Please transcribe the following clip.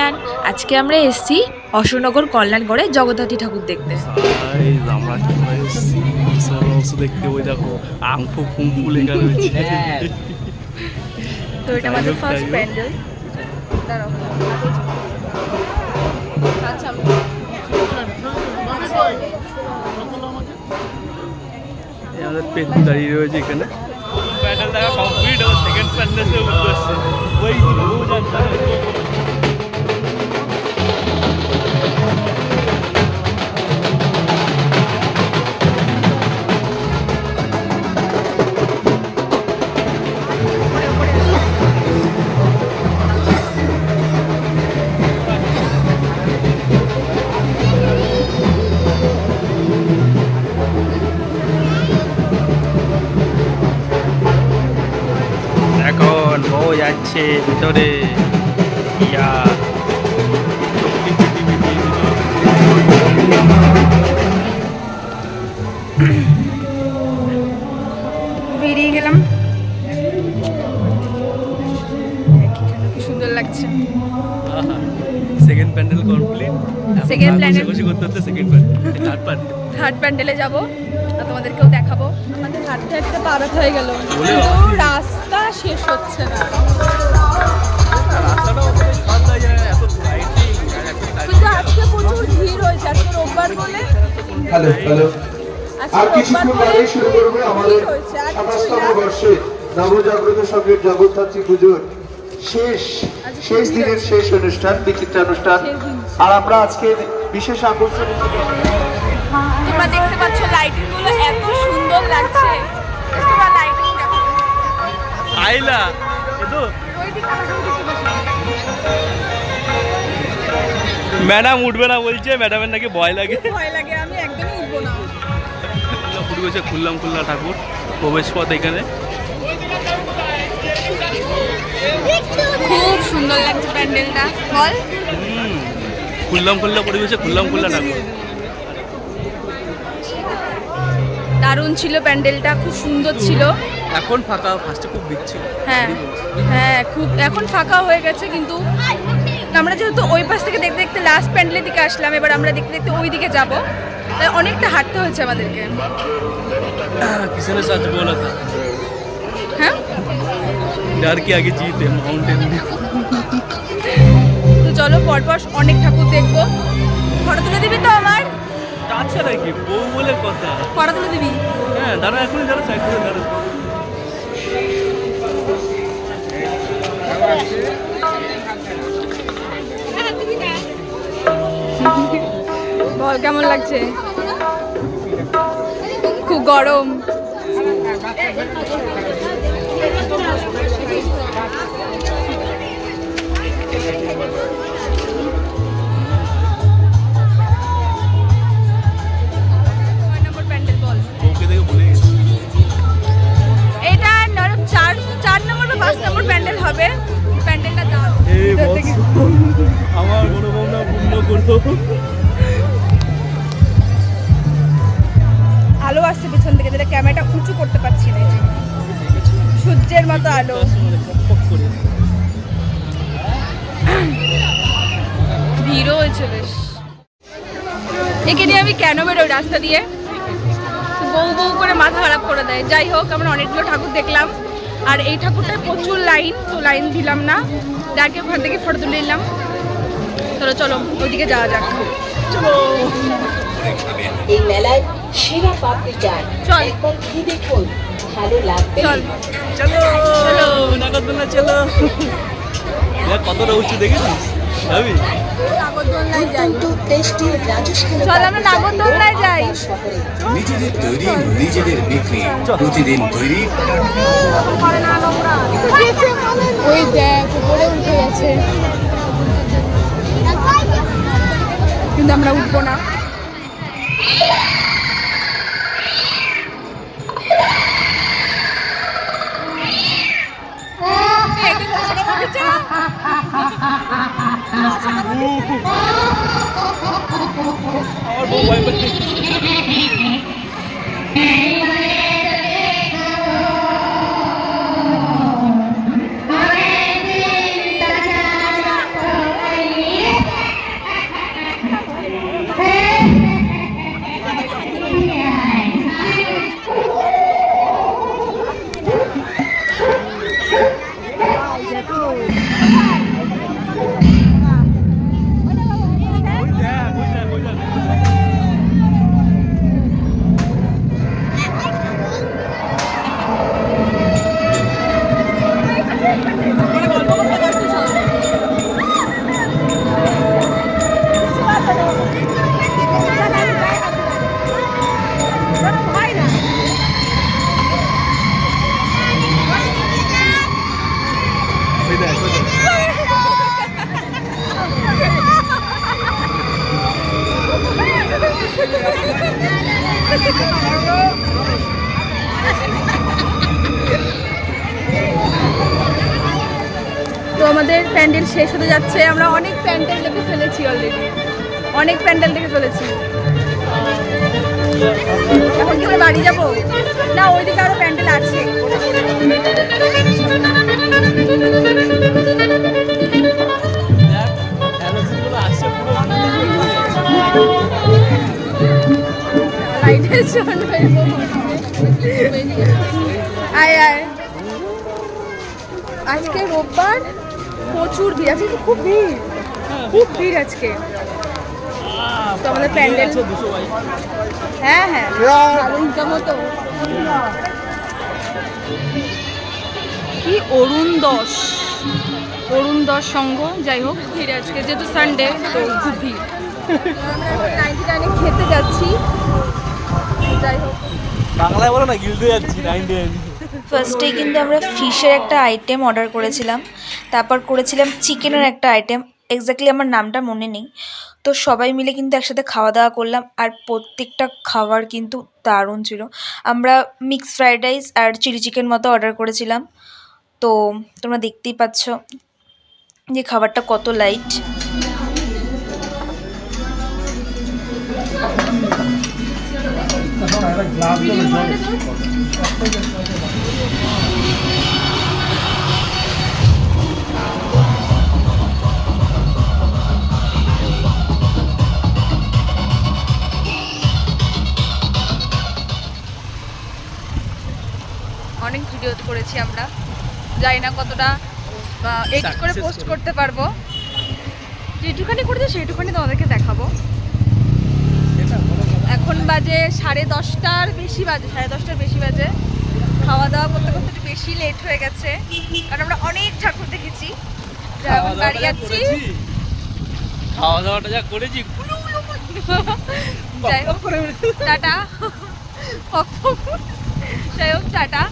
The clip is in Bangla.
প্ল্যান। আজকে আমরা এসেছি অশোকনগর কল্যাণগড়ে জগদ্ধাত্রী ঠাকুর দেখতে। আমরা দেখতে ওই দেখো আংফু ফুমফু লেখা রয়েছে। তো এটা আমাদের ফার্স্ট প্যান্ডেল। আমাদের পেট্রোল দাঁড়িয়ে রয়েছে এখানে। প্যান্ডেল দেখা কমপ্লিট হবে, সেকেন্ড প্যান্ডেলে উঠতে আসছে ওই যাচ্ছে ভিতরে বেরিয়ে গেলাম। কি সুন্দর লাগছে। Second pandal complete. Second pandal করতে হচ্ছে, সেকেন্ড প্যান্ডেল থার্ড প্যান্ডেলে যাবো, তোমাদেরকেও দেখাবো। আমাদের হাঁটতে হাঁটতে পা ব্যথা হয়ে গেল, রাস্তা শেষ হচ্ছে না। কিন্তু আজকে প্রচুর ভিড় হয়েছে, আজকে রোববার বলে। হ্যালো হ্যালো আর কিছুক্ষণ পরে শুরু করবে আমাদের 27তম বর্ষে নবজাগ্রত সংঘের জগদ্ধাত্রী পুজোর শেষ দিনের শেষ অনুষ্ঠান, বিচিত্রানুষ্ঠান। আর আমরা আজকে বিশেষ আকর্ষণ হিসেবে তোমরা দেখতে পাচ্ছ লাইটিং গুলো এত সুন্দর লাগছে। তোমরা লাইটিং দেখো। আইলা এতো ম্যাডাম উঠবে না বলছে, ম্যাডামের নাকি ভয় লাগে। আমি একদমই উঠবো না। খুললা ঠাকুর প্রবেশ পথ এখানে। খুব সুন্দর লাগছে প্যান্ডেলটা, বল। খুল্লা পরিবেশে খুল্লা ঠাকুর। দারুণ ছিল প্যান্ডেলটা, খুব সুন্দর ছিল। এখন ফাঁকা, ফার্স্টে খুব ভিড় ছিল। হ্যাঁ খুব এখন ফাঁকা হয়ে গেছে। কিন্তু আমরা যেহেতু ওই পাশ থেকে দেখতে দেখতে লাস্ট প্যান্ডেলের দিকে আসলাম, এবার আমরা দেখতে দেখতে ওই দিকে যাবো, তাই অনেকটা হাঁটতে হয়েছে আমাদেরকে। किसने सच बोला था? হ্যাঁ डर के आगे जीत है, माउंटेन व्यू। তো চলো পরপর অনেক ঠাকুর দেখবো। ফটো তুলে দিবি তো আমার? আচ্ছা নাকি বউ বলে কথা, ফটো তুলে দিবি? হ্যাঁ দাঁড়া, এখনই দাঁড়া, সাইড করে দাঁড়া। বল কেমন লাগছে? খুব গরম। এটা 4 নম্বর বা 5 নম্বর প্যান্ডেল হবে। প্যান্ডেলটা দাও। আমার মনোভাবনা পূর্ণ করতো। আলো আসছে পিছন থেকে, যেটা ক্যামেরাটা উঁচু করতে পারছি না। সূর্যের মতো আলো। ভিড়ও হয়েছে বেশ। এখানে আমি কেন বেরোই রাস্তা দিয়ে? বউ বউ করে মাথা খারাপ করে দেয়। যাই হোক, আমরা অনেকগুলো ঠাকুর দেখলাম, আর এই ঠাকুরটায় প্রচুর লাইন, তো লাইন দিলাম না, যাকে ওখান থেকে ফটো তুলে নিলাম। চলো ওইদিকে যাওয়া যাক। এই মেলায় সেরা পাপড়ি চাট একবার কি দেখুন, ভালো লাগবে। চলো নাগরদোলনা চলো। কতটা উঁচু দেখেছিস? নাগরদোলনায় যাই। নিজেদের তৈরি, নিজেদের বিক্রি, প্রতিদিন তৈরি। ওই দেখ উপরে উঠে গেছে, কিন্তু আমরা উঠবো না। আমার বউ ভয় করছে। প্যান্ডেল শেষ হতে যাচ্ছে। আমরা অনেক প্যান্ডেল দেখে ফেলেছি অলরেডি, অনেক প্যান্ডেল দেখে ফেলেছি। এখন কি বাড়ি যাবো না? ওইদিকে আরো প্যান্ডেল আছে। আয় আয়, আজকে রোববার, প্রচুর ভিড় আছে, খুব ভিড়, খুব ভিড় আজকে। তো আমাদের প্যান্ডেল, হ্যাঁ হ্যাঁ ভালো ইনকাম হতো। কি অরুণ দশ সঙ্গ, যাই হোক ভিড় আজকে, যেহেতু সানডে তো খুব ভিড়। আমরা 99 খেতে যাচ্ছি, যাই হোক বাংলায় বলো না, গিলতে যাচ্ছি 99। ফার্স্টে কিন্তু আমরা ফিশের একটা আইটেম অর্ডার করেছিলাম, তারপর করেছিলাম চিকেনের একটা আইটেম, এক্স্যাক্টলি আমার নামটা মনে নেই। তো সবাই মিলে কিন্তু একসাথে খাওয়া দাওয়া করলাম, আর প্রত্যেকটা খাবার কিন্তু দারুণ ছিল। আমরা মিক্স ফ্রাইড রাইস আর চিলি চিকেন মতো অর্ডার করেছিলাম। তো তোমরা দেখতেই পাচ্ছ যে খাবারটা কত লাইট। অনেক ভিডিও করেছি আমরা, জানি না কতটা এডিট করে পোস্ট করতে পারবো। যেটুখানি করেছি সেইটুখানি তোমাদেরকে দেখাবো। এখন বাজে 10:30টার বেশি বাজে, 10:30টার বেশি বাজে। খাওয়া দাওয়া করতে করতে একটু বেশি লেট হয়ে গেছে, কারণ আমরা অনেক ঠাকুর দেখেছি। বাড়ি যাচ্ছি, খাওয়া দাওয়াটা যা করেছি, যাই হোক টাটা, যাই হোক টাটা।